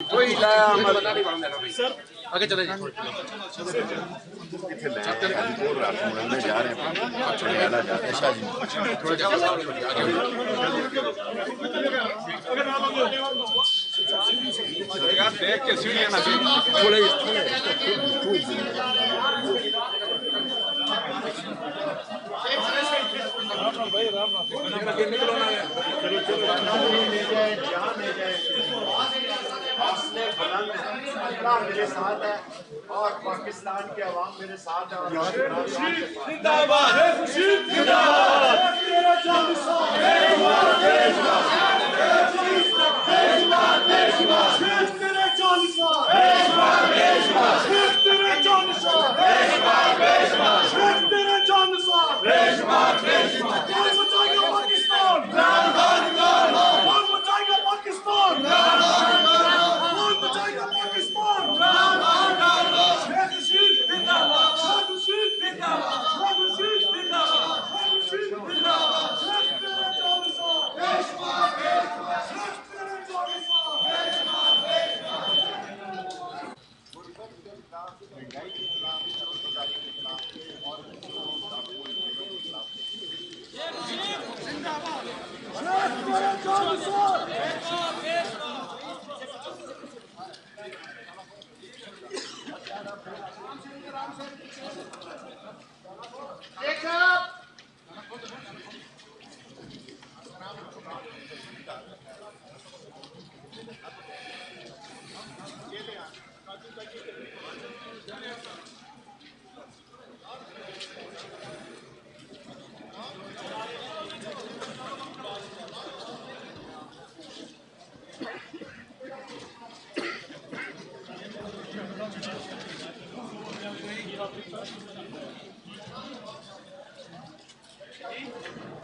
कोई लाया सर आगे चले जी इतने बोल रहा हूँ मैं जा रहे हैं छोड़ियाला जा रहे हैं शाह जी यार देख के सीढ़ियां ना थोड़े भाई राम राम निकलो ना हौसले बुलंद हैं, अल्लाह मेरे साथ है और पाकिस्तान के अवाम मेरे साथ है और जिंदाबाद है खुर्शीद जिंदाबाद तेरा जानिसां देशवाद देशवाद देशवाद देशवाद तेरे जानिसां देशवाद देशवाद तेरे जानिसां देशवाद देशवाद तेरे जानिसां देशवाद देशवाद कौन बचाएगा पाकिस्तान जिंदाबाद जिंदाबाद कौन बचाएगा पाकिस्तान जिंदाबाद कौन बचाएगा पाकिस्तान जिंदाबाद जिंदाबाद शेख रशीद जिंदाबाद शेख रशीद जिंदाबाद शेख रशीद जिंदाबाद शेख रशीद जिंदाबाद शेख तेरे जानिसां देशवाद देशवाद शेख तेरे जानिसां देशवाद Thank you.